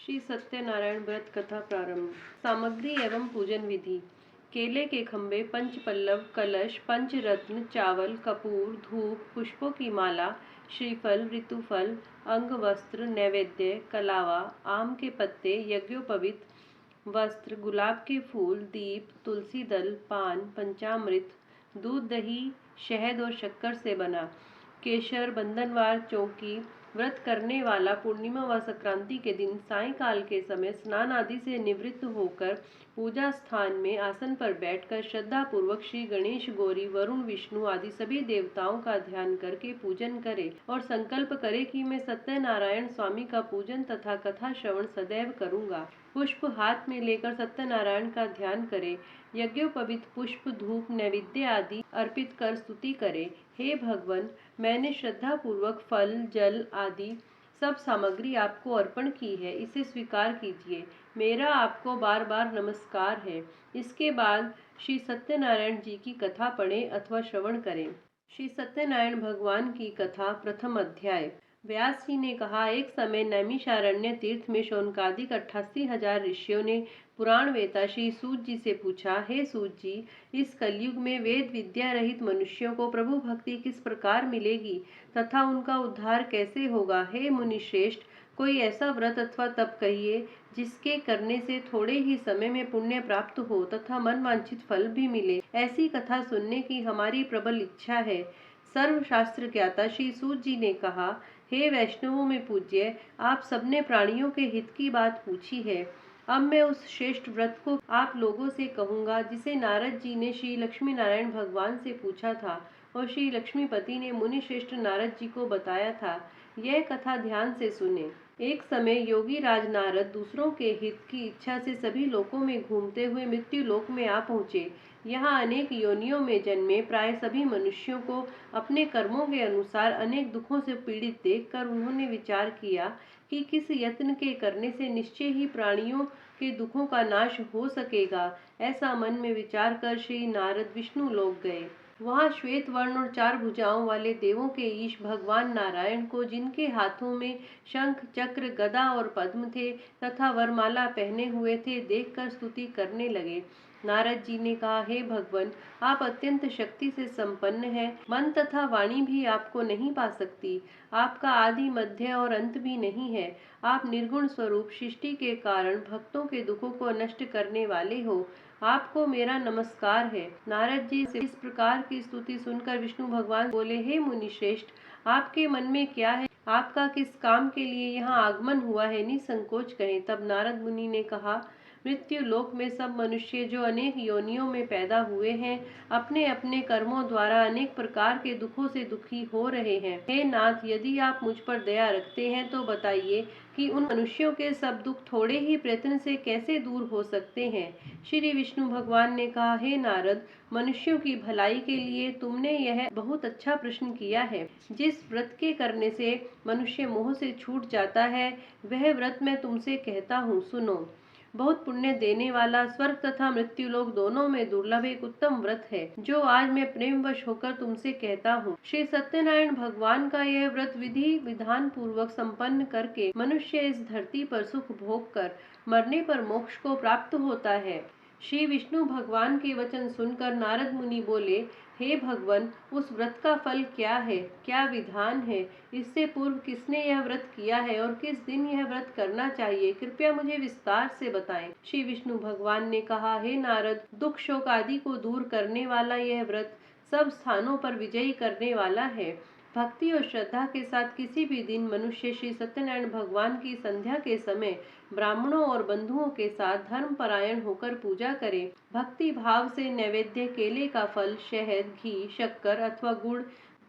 श्री सत्यनारायण व्रत कथा प्रारंभ। सामग्री एवं पूजन विधि। केले के खंभे, पंचपल्लव, कलश, पंचरत्न, चावल, कपूर, धूप, पुष्पों की माला, श्रीफल, ऋतुफल, अंगवस्त्र, नैवेद्य, कलावा, आम के पत्ते, यज्ञोपवीत वस्त्र, गुलाब के फूल, दीप, तुलसी दल, पान, पंचामृत, दूध, दही, शहद और शक्कर से बना, केशर, बंधनवार चौकी। व्रत करने वाला पूर्णिमा व संक्रांति के दिन सायंकाल के समय स्नान आदि से निवृत्त होकर पूजा स्थान में आसन पर बैठकर श्रद्धा पूर्वक श्री गणेश, गौरी, वरुण, विष्णु आदि सभी देवताओं का ध्यान करके पूजन करे और संकल्प करे कि मैं सत्यनारायण स्वामी का पूजन तथा कथा श्रवण सदैव करूंगा। पुष्प हाथ में लेकर सत्यनारायण का ध्यान करे। यज्ञोपवीत पुष्प, धूप, नैवेद्य आदि अर्पित कर स्तुति करे। हे भगवान, मैंने श्रद्धा पूर्वक फल, जल आदि सब सामग्री आपको अर्पण की है, इसे स्वीकार कीजिए। मेरा आपको बार बार नमस्कार है। इसके बाद श्री सत्यनारायण जी की कथा पढ़ें अथवा श्रवण करें। श्री सत्यनारायण भगवान की कथा। प्रथम अध्याय। व्यास जी ने कहा, एक समय नैमिषारण्य तीर्थ में शौनकादिक 88,000 ऋषियों ने पुराण वेता श्री सूत जी से पूछा, हे सूत जी, इस कलयुग में वेद विद्या रहित मनुष्यों को प्रभु भक्ति किस प्रकार मिलेगी तथा उनका उद्धार कैसे होगा। हे मुनिश्रेष्ठ, कोई ऐसा व्रत अथवा तप कहिए जिसके करने से थोड़े ही समय में पुण्य प्राप्त हो तथा मन वांछित फल भी मिले। ऐसी कथा सुनने की हमारी प्रबल इच्छा है। सर्वशास्त्र ज्ञाता श्री सूत जी ने कहा, हे वैष्णवों में पूज्य, आप सबने प्राणियों के हित की बात पूछी है। अब मैं उस श्रेष्ठ व्रत को आप लोगों से कहूँगा जिसे नारद जी ने श्री लक्ष्मी नारायण भगवान से पूछा था और श्री लक्ष्मीपति ने मुनि श्रेष्ठ नारद जी को बताया था। यह कथा ध्यान से सुने। एक समय योगी राज नारद दूसरों के हित की इच्छा से सभी लोकों में घूमते हुए मृत्यु लोक में आ पहुँचे। यहाँ अनेक योनियों में जन्मे प्राय सभी मनुष्यों को अपने कर्मों के अनुसार अनेक दुखों से पीड़ित देखकर उन्होंने विचार किया कि किस यत्न के करने से निश्चय ही प्राणियों के दुखों का नाश हो सकेगा। ऐसा मन में विचार कर श्री नारद विष्णु लोक गए। वहाँ श्वेत वर्ण और 4 भुजाओं वाले देवों के ईश भगवान नारायण को, जिनके हाथों में शंख, चक्र, गदा और पद्म थे तथा वरमाला पहने हुए थे, देखकर स्तुति करने लगे। नारद जी ने कहा, हे भगवान, आप अत्यंत शक्ति से संपन्न हैं। मन तथा वाणी भी आपको नहीं पा सकती। आपका आदि, मध्य और अंत भी नहीं है। आप निर्गुण स्वरूप, सृष्टि के कारण भक्तों के दुखों को नष्ट करने वाले हो। आपको मेरा नमस्कार है। नारद जी से इस प्रकार की स्तुति सुनकर विष्णु भगवान बोले, हे मुनि श्रेष्ठ, आपके मन में क्या है? आपका किस काम के लिए यहाँ आगमन हुआ है? निसंकोच कहें। तब नारद मुनि ने कहा, मृत्यु लोक में सब मनुष्य जो अनेक योनियों में पैदा हुए हैं, अपने अपने कर्मों द्वारा अनेक प्रकार के दुखों से दुखी हो रहे हैं। हे नाथ, यदि आप मुझ पर दया रखते हैं तो बताइए कि उन मनुष्यों के सब दुख थोड़े ही प्रयत्न से कैसे दूर हो सकते हैं। श्री विष्णु भगवान ने कहा, हे नारद, मनुष्यों की भलाई के लिए तुमने यह बहुत अच्छा प्रश्न किया है। जिस व्रत के करने से मनुष्य मोह से छूट जाता है, वह व्रत मैं तुमसे कहता हूँ, सुनो। बहुत पुण्य देने वाला, स्वर्ग तथा मृत्युलोक दोनों में दुर्लभ एक उत्तम व्रत है, जो आज मैं प्रेमवश होकर तुमसे कहता हूँ। श्री सत्यनारायण भगवान का यह व्रत विधि विधान पूर्वक संपन्न करके मनुष्य इस धरती पर सुख भोग कर मरने पर मोक्ष को प्राप्त होता है। श्री विष्णु भगवान के वचन सुनकर नारद मुनि बोले, हे भगवान, उस व्रत का फल क्या है, क्या विधान है? इससे पूर्व किसने यह व्रत किया है और किस दिन यह व्रत करना चाहिए? कृपया मुझे विस्तार से बताएं। श्री विष्णु भगवान ने कहा, हे नारद, दुख शोक आदि को दूर करने वाला यह व्रत सब स्थानों पर विजयी करने वाला है। भक्ति और श्रद्धा के साथ किसी भी दिन मनुष्य श्री सत्यनारायण भगवान की संध्या के समय ब्राह्मणों और बंधुओं के साथ धर्म परायण होकर पूजा करे। भक्ति भाव से नैवेद्य, केले का फल, शहद, घी, शक्कर अथवा गुड़,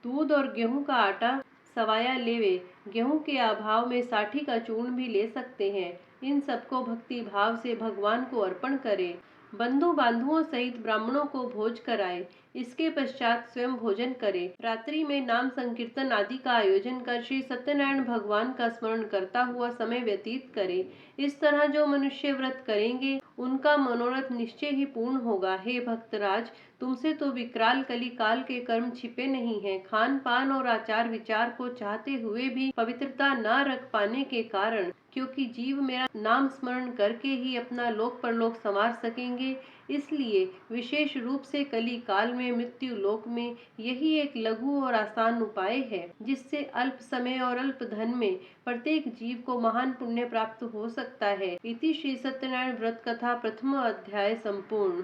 दूध और गेहूं का आटा सवाया लेवे। गेहूं के अभाव में साठी का चूर्ण भी ले सकते हैं। इन सबको भक्ति भाव से भगवान को अर्पण करे। बंधु बांधुओं सहित ब्राह्मणों को भोज कराए। इसके पश्चात स्वयं भोजन करे। रात्रि में नाम संकीर्तन आदि का आयोजन कर श्री सत्यनारायण भगवान का स्मरण करता हुआ समय व्यतीत करे। इस तरह जो मनुष्य व्रत करेंगे उनका मनोरथ निश्चय ही पूर्ण होगा। हे भक्तराज, तुमसे तो विकराल कली काल के कर्म छिपे नहीं हैं। खान पान और आचार विचार को चाहते हुए भी पवित्रता न रख पाने के कारण, क्योंकि जीव मेरा नाम स्मरण करके ही अपना लोक परलोक संवार सकेंगे, इसलिए विशेष रूप से कली काल में मृत्यु लोक में यही एक लघु और आसान उपाय है, जिससे अल्प समय और अल्प धन में प्रत्येक जीव को महान पुण्य प्राप्त हो सकता है। इति श्री सत्यनारायण व्रत कथा प्रथम अध्याय संपूर्ण।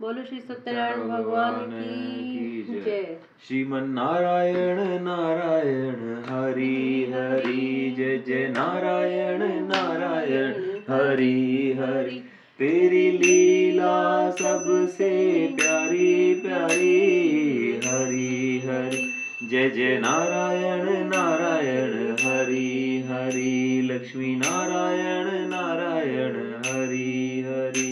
बोलो श्री सत्यनारायण भगवान की जय। श्रीमन नारायण नारायण हरि हरि, जय जय नारायण नारायण हरि हरि। तेरी लीला सबसे प्यारी प्यारी, हरि हरि, जय जय नारायण नारायण हरि हरि। लक्ष्मी नारायण नारायण हरि हरि।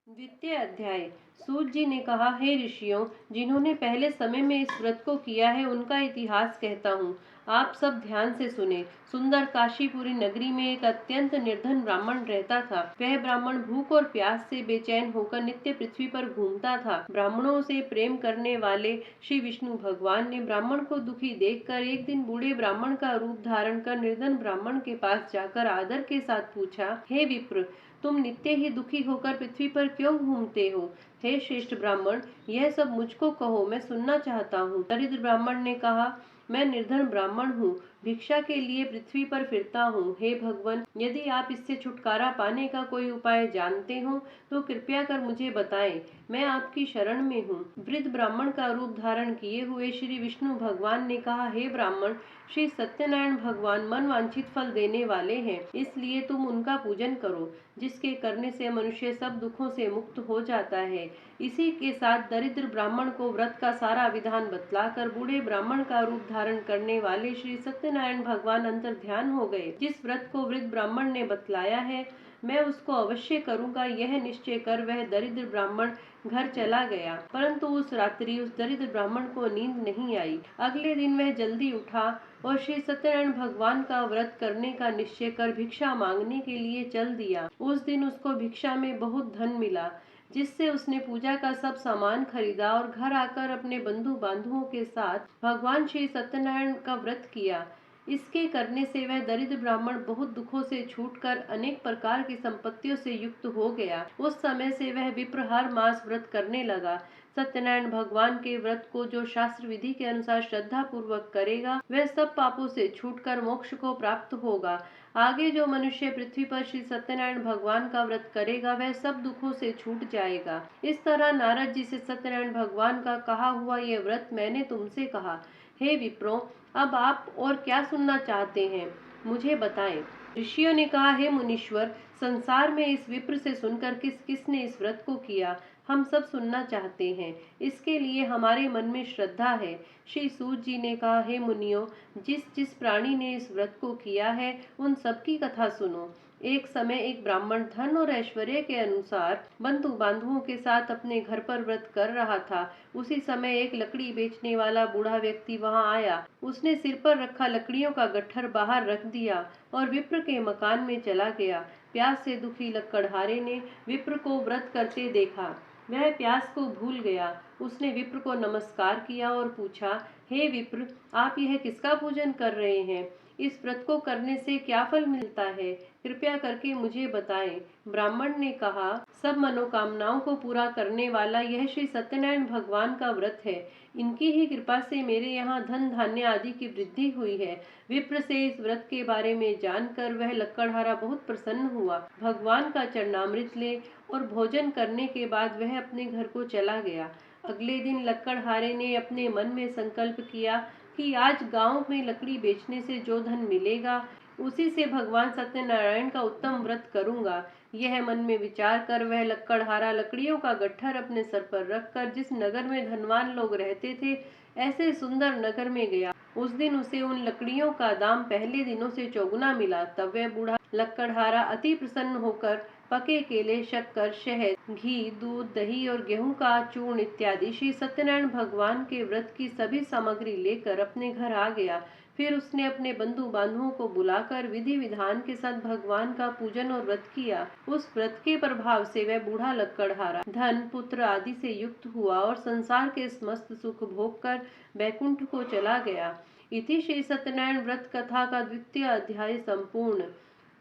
द्वितीय अध्याय। सूत जी ने कहा, हे ऋषियों, जिन्होंने पहले समय में इस व्रत को किया है उनका इतिहास कहता हूँ, आप सब ध्यान से सुने। सुंदर काशीपुरी नगरी में एक अत्यंत निर्धन ब्राह्मण रहता था। वह ब्राह्मण भूख और प्यास से बेचैन होकर नित्य पृथ्वी पर घूमता था। ब्राह्मणों से प्रेम करने वाले श्री विष्णु भगवान ने ब्राह्मण को दुखी देखकर एक दिन बूढ़े ब्राह्मण का रूप धारण कर निर्धन ब्राह्मण के पास जाकर आदर के साथ पूछा, हे विप्र, तुम नित्य ही दुखी होकर पृथ्वी पर क्यों घूमते हो? हे श्रेष्ठ ब्राह्मण, यह सब मुझको कहो, मैं सुनना चाहता हूँ। दरिद्र ब्राह्मण ने कहा, मैं निर्धन ब्राह्मण हूँ, भिक्षा के लिए पृथ्वी पर फिरता हूँ। हे भगवान, यदि आप इससे छुटकारा पाने का कोई उपाय जानते हो तो कृपया कर मुझे बताएं, मैं आपकी शरण में हूँ। वृद्ध ब्राह्मण का रूप धारण किए हुए श्री विष्णु भगवान ने कहा, हे ब्राह्मण, श्री सत्यनारायण भगवान मन वांछित फल देने वाले हैं, इसलिए तुम उनका पूजन करो, जिसके करने से मनुष्य सब दुखों से मुक्त हो जाता है। इसी के साथ दरिद्र ब्राह्मण को व्रत का सारा विधान बतलाकर बूढ़े ब्राह्मण का रूप धारण करने वाले श्री सत्यनारायण भगवान अंतर ध्यान हो गए। जिस व्रत को वृद्ध ब्राह्मण ने बतलाया है, मैं उसको अवश्य करूंगा, यह निश्चय कर वह दरिद्र ब्राह्मण घर चला गया। परंतु उस रात्रि उस दरिद्र ब्राह्मण को नींद नहीं आई। अगले दिन वह जल्दी उठा और श्री सत्यनारायण भगवान का व्रत करने का निश्चय कर भिक्षा मांगने के लिए चल दिया। उस दिन उसको भिक्षा में बहुत धन मिला, जिससे उसने पूजा का सब सामान खरीदा और घर आकर अपने बंधु बांधवों के साथ भगवान श्री सत्यनारायण का व्रत किया। इसके करने से वह दरिद्र ब्राह्मण बहुत दुखों से छूटकर अनेक प्रकार की संपत्तियों से युक्त हो गया। उस समय से वह विप्र हर मास व्रत करने लगा। सत्यनारायण भगवान के व्रत को जो शास्त्र विधि के अनुसार श्रद्धा पूर्वक करेगा, वह सब पापों से छूटकर मोक्ष को प्राप्त होगा। आगे जो मनुष्य पृथ्वी पर श्री सत्यनारायण भगवान का व्रत करेगा, वह सब दुखों से छूट जाएगा। इस तरह नारद जी से सत्यनारायण भगवान का कहा हुआ यह व्रत मैंने तुमसे कहा। हे विप्रों, अब आप और क्या सुनना चाहते हैं, मुझे बताएं। ऋषियों ने कहा, हे मुनीश्वर, संसार में इस विप्र से सुनकर किस किसने इस व्रत को किया, हम सब सुनना चाहते हैं। इसके लिए हमारे मन में श्रद्धा है। श्री सूत जी ने कहा, हे मुनियों, जिस जिस प्राणी ने इस व्रत को किया है उन सबकी कथा सुनो। एक समय एक ब्राह्मण धन और ऐश्वर्य के अनुसार बंधु बांधवों के साथ अपने घर पर व्रत कर रहा था। उसी समय एक लकड़ी बेचने वाला बूढ़ा व्यक्ति वहां आया। उसने सिर पर रखा लकड़ियों का गट्ठर बाहर रख दिया और विप्र के मकान में चला गया। प्यास से दुखी लक्कड़हारे ने विप्र को व्रत करते देखा। वह प्यास को भूल गया। उसने विप्र को नमस्कार किया और पूछा, हे विप्र, आप यह किसका पूजन कर रहे हैं? इस व्रत को करने से क्या फल मिलता है, कृपया करके मुझे बताएं। ब्राह्मण ने कहा, सब मनोकामनाओं को पूरा करने वाला यह श्री सत्यनारायण भगवान का व्रत है। इनकी ही कृपा से मेरे यहाँ धन धान्य आदि की वृद्धि हुई है। विप्र से इस व्रत के बारे में जानकर वह लक्कड़हारा बहुत प्रसन्न हुआ। भगवान का चरणामृत ले और भोजन करने के बाद वह अपने घर को चला गया। अगले दिन लक्कड़हारे ने अपने मन में संकल्प किया कि आज गांव में लकड़ी बेचने से जो धन मिलेगा, उसी से भगवान सत्यनारायण का उत्तम व्रत करूंगा। यह मन में विचार कर वह लक्कड़हारा लकड़ियों का गट्ठर अपने सर पर रखकर जिस नगर में धनवान लोग रहते थे, ऐसे सुंदर नगर में गया। उस दिन उसे उन लकड़ियों का दाम पहले दिनों से चौगुना मिला। तब वह बूढ़ा लक्कड़हारा अति प्रसन्न होकर पके केले, शक्कर, शहद, घी, दूध, दही और गेहूं का चूर्ण इत्यादि श्री सत्यनारायण भगवान के व्रत की सभी सामग्री लेकर अपने घर आ गया। फिर उसने अपने बंधु बांधवों को बुलाकर विधि विधान के साथ भगवान का पूजन और व्रत किया। उस व्रत के प्रभाव से वह बूढ़ा लक्कड़हारा धन, पुत्र आदि से युक्त हुआ और संसार के समस्त सुख भोग कर बैकुंठ को चला गया। इति श्री सत्यनारायण व्रत कथा का द्वितीय अध्याय संपूर्ण।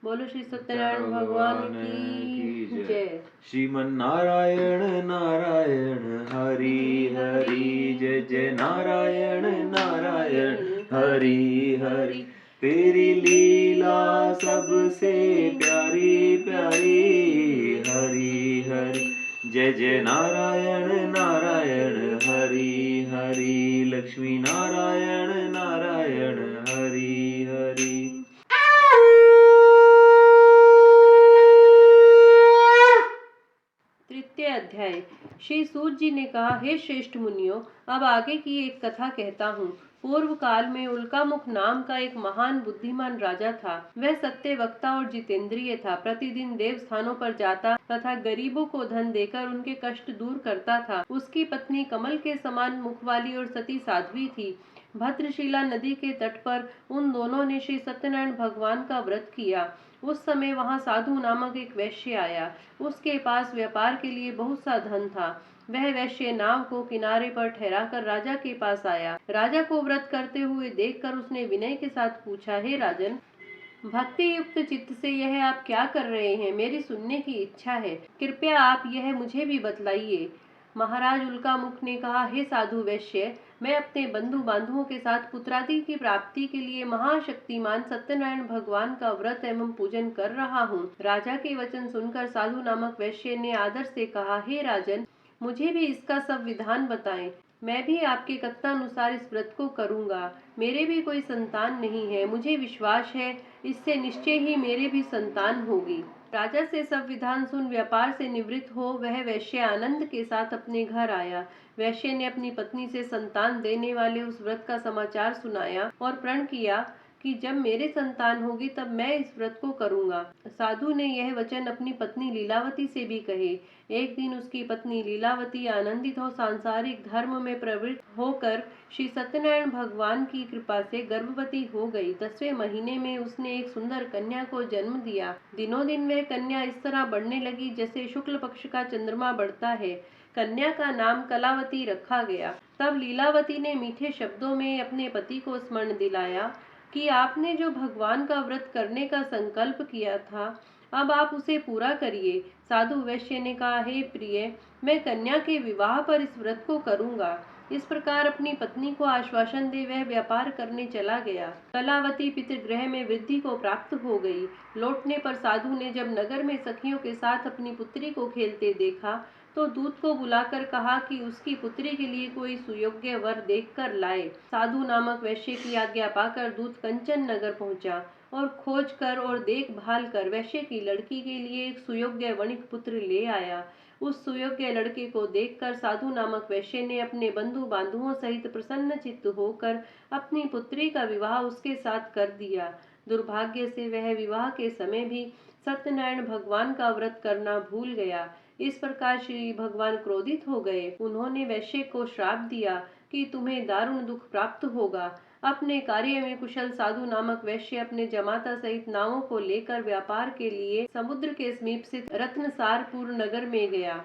बोलो श्री सत्यनारायण भगवान की जय। श्रीमन्नारायण नारायण हरि हरि, जय जय नारायण नारायण हरि हरि। तेरी लीला सबसे प्यारी प्यारी, हरि हरि। जय जय नारायण नारायण हरि हरि, लक्ष्मी नारायण नारायण हरि हरि। तृतीय अध्याय। श्री सूत जी ने कहा, हे श्रेष्ठ मुनियों, अब आगे की एक कथा कहता हूँ। पूर्व काल में उल्कामुख नाम का एक महान बुद्धिमान राजा था। वह सत्य वक्ता और जितेंद्रिय था। प्रतिदिन देव स्थानों पर जाता तथा गरीबों को धन देकर उनके कष्ट दूर करता था। उसकी पत्नी कमल के समान मुख वाली और सती साध्वी थी। भद्रशिला नदी के तट पर उन दोनों ने श्री सत्यनारायण भगवान का व्रत किया। उस समय वहां साधु नामक एक वैश्य आया। उसके पास व्यापार के लिए बहुत सा धन था। वह वैश्य नाव को किनारे पर ठहराकर राजा के पास आया। राजा को व्रत करते हुए देखकर उसने विनय के साथ पूछा, हे राजन, भक्ति युक्त चित्त से यह आप क्या कर रहे हैं? मेरी सुनने की इच्छा है। कृपया आप यह मुझे भी बतलाइए। महाराज उल्कामुख ने कहा, हे साधु वैश्य, मैं अपने बंधु बांधवों के साथ पुत्रादि की प्राप्ति के लिए महाशक्तिमान सत्यनारायण भगवान का व्रत एवं पूजन कर रहा हूँ। राजा के वचन सुनकर साधु नामक वैश्य ने आदर से कहा, हे राजन, मुझे भी इसका सब विधान बताएं। मैं भी आपके कथनानुसार इस व्रत को करूंगा। मेरे भी कोई संतान नहीं है। मुझे विश्वास है इससे निश्चय ही मेरे भी संतान होगी। राजा से सब विधान सुन व्यापार से निवृत्त हो वह वैश्य आनंद के साथ अपने घर आया। वैश्य ने अपनी पत्नी से संतान देने वाले उस व्रत का समाचार सुनाया और प्रण किया कि जब मेरे संतान होगी तब मैं इस व्रत को करूंगा। साधु ने यह वचन अपनी पत्नी लीलावती से भी कहे। एक दिन उसकी पत्नी लीलावती आनंदित और सांसारिक धर्म में प्रवृत्त होकर श्री सत्यनारायण भगवान की कृपा से गर्भवती हो गई। 10वें महीने में उसने एक सुंदर कन्या को जन्म दिया। दिनों दिन वह कन्या इस तरह बढ़ने लगी जैसे शुक्ल पक्ष का चंद्रमा बढ़ता है। कन्या का नाम कलावती रखा गया। तब लीलावती ने मीठे शब्दों में अपने पति को स्मरण दिलाया कि आपने जो भगवान का व्रत करने का संकल्प किया था, अब आप उसे पूरा करिए। साधु वैश्य ने कहा, हे प्रिय, मैं कन्या के विवाह पर इस व्रत को करूंगा। इस प्रकार अपनी पत्नी को आश्वासन दे वह व्यापार करने चला गया। कलावती पितृगृह में वृद्धि को प्राप्त हो गई। लौटने पर साधु ने जब नगर में सखियों के साथ अपनी पुत्री को खेलते देखा तो दूत को बुलाकर कहा कि उसकी पुत्री के लिए कोई सुयोग्य वर देखकर लाए। साधु नामक वैश्य की आज्ञा पाकर दूत कंचन नगर पहुंचा और खोज कर और देखभाल कर वैश्य की लड़की के लिए एक सुयोग्य वणिक पुत्र ले आया। उस सुयोग्य लड़के को देखकर साधु नामक वैश्य ने अपने बंधु बांधुओं सहित प्रसन्न चित्त होकर अपनी पुत्री का विवाह उसके साथ कर दिया। दुर्भाग्य से वह विवाह के समय भी सत्यनारायण भगवान का व्रत करना भूल गया। इस प्रकार श्री भगवान क्रोधित हो गए। उन्होंने वैश्य को श्राप दिया कि तुम्हें दारुण दुख प्राप्त होगा। अपने कार्य में कुशल साधु नामक वैश्य अपने जमाता सहित नावों को लेकर व्यापार के लिए समुद्र के समीप स्थित रत्नसारपुर नगर में गया।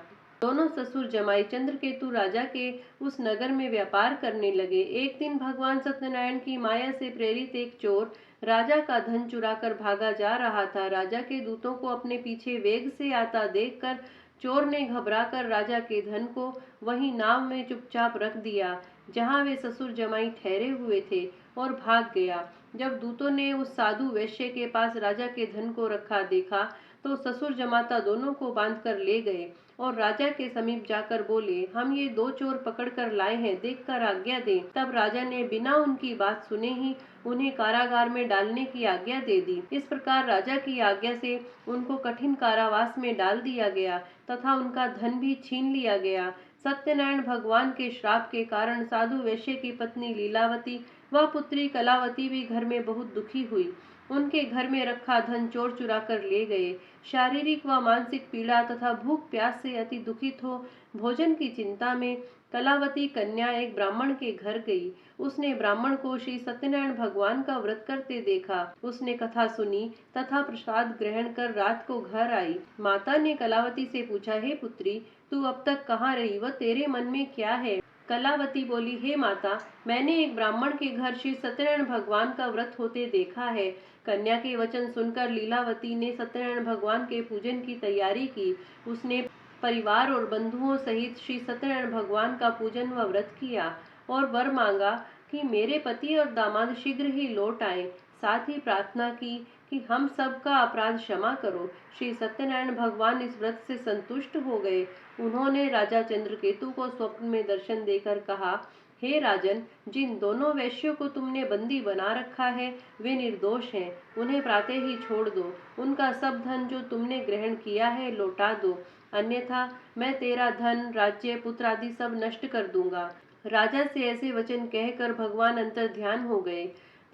दोनों ससुर जमाई चंद्रकेतु राजा के उस नगर में व्यापार करने लगे। एक दिन भगवान सत्यनारायण की माया से प्रेरित एक चोर राजा का धन चुराकर भागा जा रहा था। राजा के दूतों को अपने पीछे वेग से आता देखकर चोर ने घबराकर राजा के धन को वहीं नाव में चुपचाप रख दिया जहां वे ससुर जमाई ठहरे हुए थे और भाग गया। जब दूतों ने उस साधु वैश्य के पास राजा के धन को रखा देखा तो ससुर जमाता दोनों को बांधकर ले गए और राजा के समीप जाकर बोले, हम ये दो चोर पकड़ कर लाए हैं, देखकर आज्ञा दें। तब राजा ने बिना उनकी बात सुने ही उन्हें कारागार में डालने की आज्ञा दे दी। इस प्रकार राजा की आज्ञा से उनको कठिन कारावास में डाल दिया गया तथा उनका धन भी छीन लिया गया। सत्यनारायण भगवान के श्राप के कारण साधु वैश्य की पत्नी लीलावती व पुत्री कलावती भी घर में बहुत दुखी हुई। उनके घर में रखा धन चोर चुरा कर ले गए। शारीरिक व मानसिक पीड़ा तथा भूख प्यास से अति दुखित हो भोजन की चिंता में कलावती कन्या एक ब्राह्मण के घर गई। उसने ब्राह्मण को श्री सत्यनारायण भगवान का व्रत करते देखा। उसने कथा सुनी तथा प्रसाद ग्रहण कर रात को घर आई। माता ने कलावती से पूछा, हे पुत्री, तू अब तक कहाँ रही व तेरे मन में क्या है? कलावती बोली, हे माता, मैंने एक ब्राह्मण के घर श्री सत्यनारायण भगवान का व्रत होते देखा है। कन्या के वचन सुनकर लीलावती ने सत्यनारायण भगवान के पूजन की तैयारी की। उसने परिवार और बंधुओं सहित श्री सत्यनारायण भगवान का पूजन व व्रत किया और वर मांगा कि मेरे पति और दामाद शीघ्र ही लौट आए। साथ ही प्रार्थना की कि हम सब का अपराध क्षमा करो। श्री सत्यनारायण भगवान इस व्रत से संतुष्ट हो गए। उन्होंने राजा चंद्रकेतु को स्वप्न में दर्शन देकर कहा, हे राजन, जिन दोनों वैश्यों को तुमने बंदी बना रखा है वे निर्दोष हैं। उन्हें प्रातः ही छोड़ दो। उनका सब धन जो तुमने ग्रहण किया है लौटा दो, अन्यथा मैं तेरा धन, राज्य, पुत्र आदि सब नष्ट कर दूंगा। राजा से ऐसे वचन कहकर भगवान अंतर ध्यान हो गए।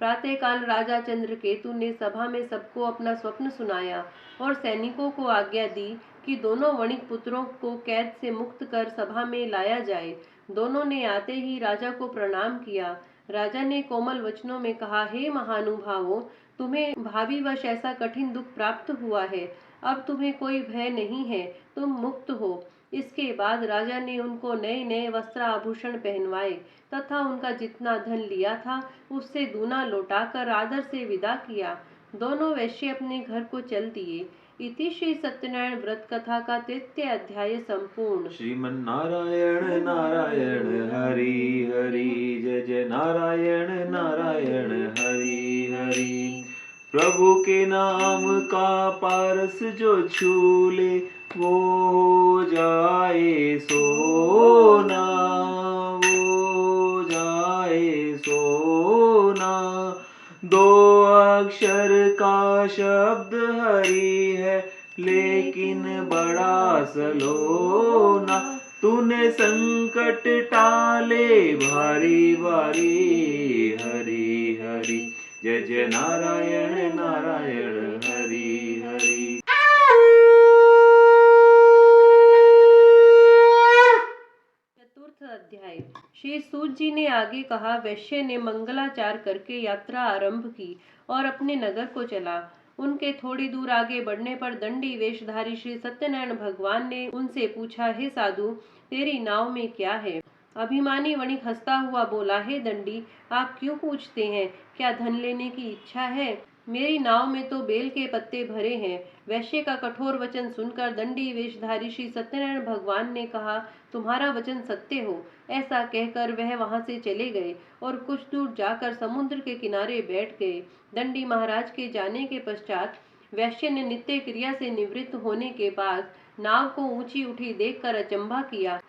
प्रातःकाल राजा चंद्रकेतु ने सभा में सबको अपना स्वप्न सुनाया और सैनिकों को आज्ञा दी कि दोनों वणिक पुत्रों को कैद से मुक्त कर सभा में लाया जाए। दोनों ने आते ही राजा को प्रणाम किया। राजा ने कोमल वचनों में कहा, हे महानुभावों, तुम्हें भाविवश ऐसा कठिन दुख प्राप्त हुआ है। अब तुम्हें कोई भय नहीं है, तुम मुक्त हो। इसके बाद राजा ने उनको नए नए वस्त्र आभूषण पहनवाए तथा उनका जितना धन लिया था उससे दूना लौटाकर आदर से विदा किया। दोनों वैश्य अपने घर को चल दिए। इति श्री सत्यनारायण व्रत कथा का 3 अध्याय संपूर्ण। श्रीमन नारायण नारायण हरि हरि, जय जय नारायण नारायण हरि हरि। प्रभु के नाम का पारस जो छू ले वो हो जाए सोना, वो जाए सोना। 2 अक्षर का शब्द हरि है लेकिन बड़ा सलोना। तूने संकट टाले भारी भारी, हरि हरि, जय जय नारायण नारायण हरि हरि। चतुर्थ अध्याय। श्री सूत जी ने आगे कहा, वैश्य ने मंगलाचार करके यात्रा आरंभ की और अपने नगर को चला। उनके थोड़ी दूर आगे बढ़ने पर दंडी वेशधारी श्री सत्यनारायण भगवान ने उनसे पूछा, हे साधु, तेरी नाव में क्या है? अभिमानी वणिक हंसता हुआ बोला, हे दंडी, आप क्यों पूछते हैं? क्या धन लेने की इच्छा है? मेरी नाव में तो बेल के पत्ते भरे हैं। वैश्य का कठोर वचन सुनकर दंडी वेशधारी श्री सत्यनारायण भगवान ने कहा, तुम्हारा वचन सत्य हो। ऐसा कहकर वह वहां से चले गए और कुछ दूर जाकर समुद्र के किनारे बैठ गए। दंडी महाराज के जाने के पश्चात वैश्य ने नित्य क्रिया से निवृत्त होने के बाद नाव को ऊंची उठी देखकर अचंभा किया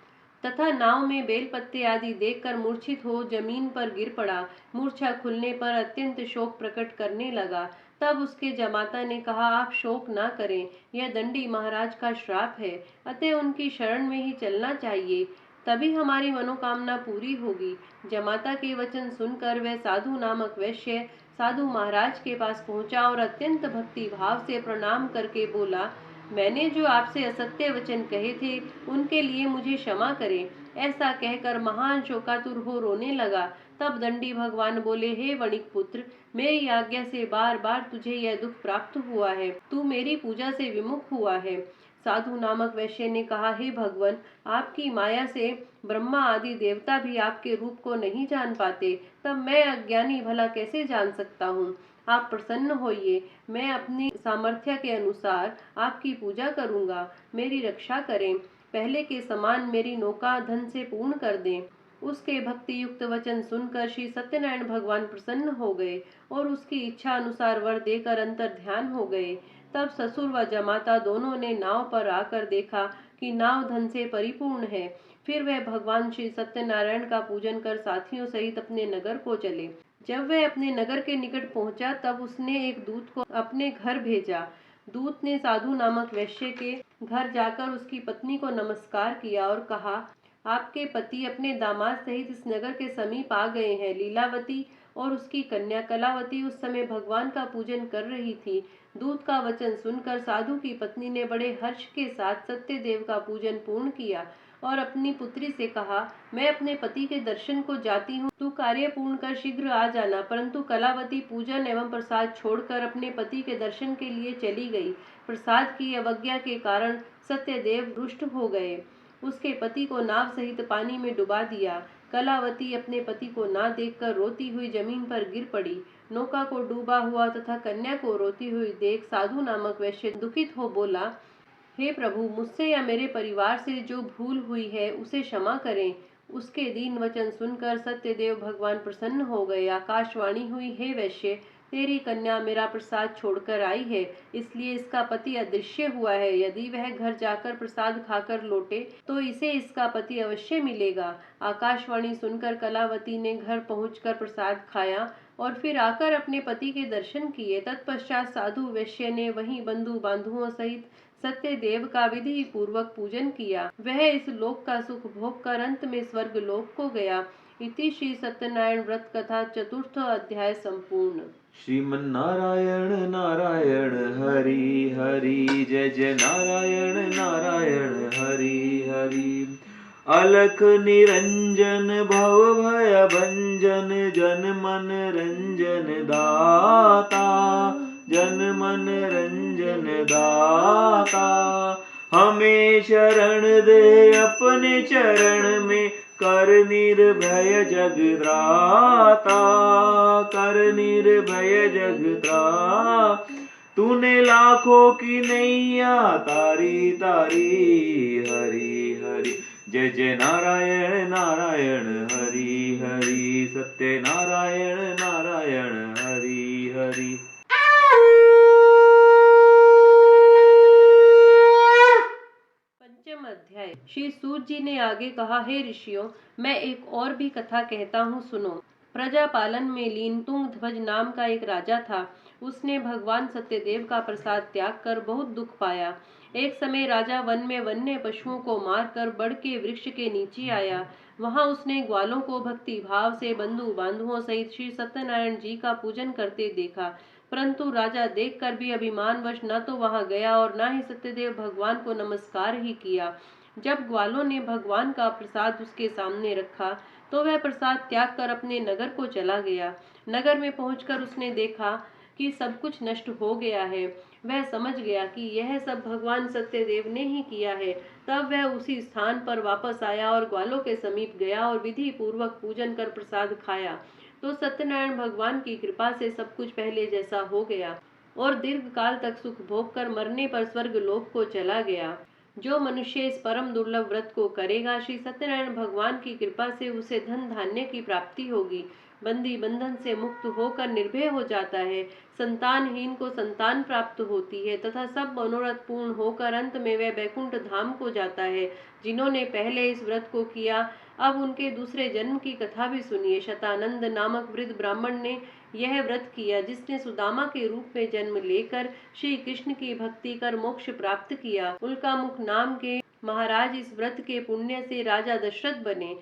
तथा नाव में बेलपत्ते आदि देखकर मूर्छित हो जमीन पर गिर पड़ा। मूर्छा खुलने पर अत्यंत शोक प्रकट करने लगा। तब उसके जमाता ने कहा, आप शोक ना करें, यह दंडी महाराज का श्राप है, अतः उनकी शरण में ही चलना चाहिए, तभी हमारी मनोकामना पूरी होगी। जमाता के वचन सुनकर वह साधु नामक वैश्य साधु महाराज के पास पहुंचा और अत्यंत भक्ति भाव से प्रणाम करके बोला, मैंने जो आपसे असत्य वचन कहे थे उनके लिए मुझे क्षमा करें। ऐसा कहकर महान शोकातुर हो रोने लगा। तब दंडी भगवान बोले, हे वणिक पुत्र, मेरी आज्ञा से बार बार तुझे यह दुख प्राप्त हुआ है। तू मेरी पूजा से विमुख हुआ है। साधु नामक वैश्य ने कहा, हे भगवान, आपकी माया से ब्रह्मा आदि देवता भी आपके रूप को नहीं जान पाते, तब मैं अज्ञानी भला कैसे जान सकता हूँ? आप प्रसन्न होइए, मैं अपनी सामर्थ्य के अनुसार आपकी पूजा करूंगा। मेरी रक्षा करें, पहले के समान मेरी नौका धन से पूर्ण कर दें। उसके भक्ति युक्त वचन सुनकर श्री सत्यनारायण भगवान प्रसन्न हो गए और उसकी इच्छा अनुसार वर देकर अंतर ध्यान हो गए। तब ससुर व जमाता दोनों ने नाव पर आकर देखा कि नाव धन से परिपूर्ण है। फिर वह भगवान श्री सत्यनारायण का पूजन कर साथियों सहित अपने नगर को चले। जब वह अपने नगर के निकट पहुंचा तब उसने एक दूत को अपने घर भेजा। दूत ने साधु नामक वैश्य के घर जाकर उसकी पत्नी को नमस्कार किया और कहा, आपके पति अपने दामाद सहित इस नगर के समीप आ गए हैं। लीलावती और उसकी कन्या कलावती उस समय भगवान का पूजन कर रही थी। दूत का वचन सुनकर साधु की पत्नी ने बड़े हर्ष के साथ सत्यदेव का पूजन पूर्ण किया और अपनी पुत्री से कहा, मैं अपने पति के दर्शन को जाती हूँ, तू कार्य पूर्ण कर शीघ्र आ जाना। परंतु कलावती पूजन एवं प्रसाद छोड़कर अपने पति के दर्शन के लिए चली गई। प्रसाद की अवज्ञा के कारण सत्यदेव रुष्ट हो गए। उसके पति को नाव सहित पानी में डुबा दिया। कलावती अपने पति को ना देखकर रोती हुई जमीन पर गिर पड़ी। नौका को डूबा हुआ तथा कन्या को रोती हुई देख साधु नामक वैश्य दुखित हो बोला, हे प्रभु, मुझसे या मेरे परिवार से जो भूल हुई है उसे क्षमा करें। उसके दीन वचन सुनकर सत्यदेव भगवान प्रसन्न हो गए। आकाशवाणी हुई, हे वैश्य, तेरी कन्या मेरा प्रसाद छोड़कर आई है, इसलिए इसका पति अदृश्य हुआ है। यदि वह घर जाकर प्रसाद खाकर लौटे तो इसे इसका पति अवश्य मिलेगा। आकाशवाणी सुनकर कलावती ने घर पहुंचकर प्रसाद खाया और फिर आकर अपने पति के दर्शन किए। तत्पश्चात साधु वैश्य ने वहीं बंधु बांधुओं सहित सत्यदेव का विधि पूर्वक पूजन किया। वह इस लोक का सुख भोग कर अंत में स्वर्ग लोक को गया। इति श्री सत्यनारायण व्रत कथा चतुर्थ अध्याय संपूर्ण। श्रीमन्नारायण नारायण हरि हरि, जय जय नारायण नारायण हरि हरि। अलख निरंजन भव भय भंजन, जन मन रंजन दाता, जन मन रंजन दाता। हमें शरण दे अपने चरण में, कर निर्भय जगत्राता, कर निर्भय जगत्रा। तूने लाखों की नैया तारी तारी, हरि हरि। जय जय नारायण नारायण हरि हरि, सत्य नारायण नारायण हरि हरि। पंचम अध्याय। श्री सूत जी ने आगे कहा, हे ऋषियों, मैं एक और भी कथा कहता हूँ, सुनो। प्रजा पालन में लीन तुंगध्वज नाम का एक राजा था। उसने भगवान सत्यदेव का प्रसाद त्याग कर बहुत दुख पाया। एक समय राजा वन में वन्य पशुओं को मारकर बड़ के वृक्ष के नीचे आया। वहां उसने ग्वालों को भक्ति भाव से बंधु बांधुओं सहित श्री सत्यनारायण जी का पूजन करते देखा। परंतु राजा देखकर भी अभिमानवश न तो वहां गया और न ही सत्यदेव भगवान को नमस्कार ही किया। जब ग्वालों ने भगवान का प्रसाद उसके सामने रखा तो वह प्रसाद त्याग कर अपने नगर को चला गया। नगर में पहुंचकर उसने देखा कि सब कुछ नष्ट हो गया है। वह समझ गया कि यह सब भगवान सत्यदेव ने ही किया है। तब वह उसी स्थान पर वापस आया और ग्वालों के समीप गया और विधि पूर्वक पूजन कर प्रसाद खाया। तो सत्यनारायण भगवान की कृपा से सब कुछ पहले जैसा हो गया और दीर्घ काल तक सुख भोग कर मरने पर स्वर्ग लोक को चला गया। जो मनुष्य इस परम दुर्लभ व्रत को करेगा, श्री सत्यनारायण भगवान की कृपा से उसे धन धान्य की प्राप्ति होगी। बंदी बंधन से मुक्त होकर निर्भय हो जाता है। संतानहीन को संतान प्राप्त होती है तथा सब मनोरथ पूर्ण होकर अंत में वह बैकुंठ धाम को जाता है। जिन्होंने पहले इस व्रत को किया, अब उनके दूसरे जन्म की कथा भी सुनिए। शतानंद नामक वृद्ध ब्राह्मण ने यह व्रत किया, जिसने सुदामा के रूप में जन्म लेकर श्री कृष्ण की भक्ति कर मोक्ष प्राप्त किया। उल्का मुख नाम के महाराज इस व्रत के पुण्य से राजा दशरथ बने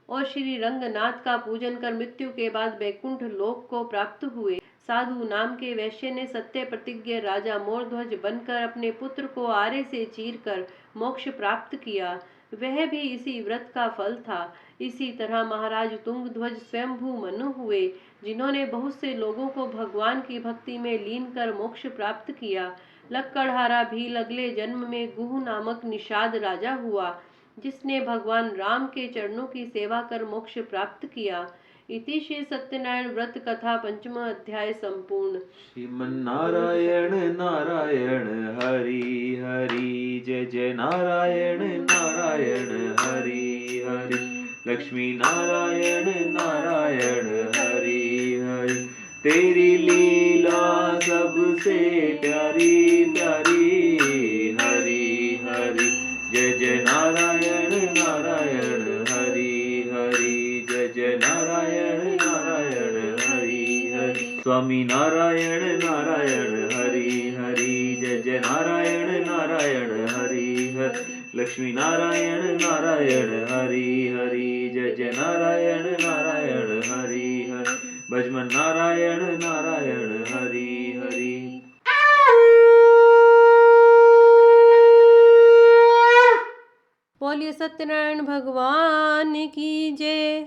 और श्री रंगनाथ का पूजन कर मृत्यु के बाद वैकुंठ लोक को प्राप्त हुए। साधु नाम के वैश्य ने सत्य प्रतिज्ञ राजा मोरध्वज बनकर अपने पुत्र को आरे से चीरकर मोक्ष प्राप्त किया। वह भी इसी व्रत का फल था। इसी तरह महाराज तुंगध्वज स्वयंभू मनु हुए, जिन्होंने बहुत से लोगों को भगवान की भक्ति में लीन कर मोक्ष प्राप्त किया। लक्कड़हारा भी अगले जन्म में गुह नामक निषाद राजा हुआ, जिसने भगवान राम के चरणों की सेवा कर मोक्ष प्राप्त किया। इति श्री सत्यनारायण व्रत कथा पंचम अध्याय संपूर्ण। श्रीमन्नारायण नारायण हरि हरि, जय जय नारायण नारायण हरि हरि। लक्ष्मी नारायण नारायण हरि हरि, तेरी लीला सबसे प्यारी प्यारी, हरि हरि। जय जय नारायण नारायण हरि हरि, जय जय नारायण नारायण हरि हरि। स्वामी नारायण नारायण हरि हरि, जय जय नारायण नारायण हरि हरि। लक्ष्मी नारायण नारायण हरि हरि, जय जय नारायण नारायण हरि हरि। भजमन श्रीमन नारायण नारायण हरि हरि। बोलिए सत्यनारायण भगवान की जय।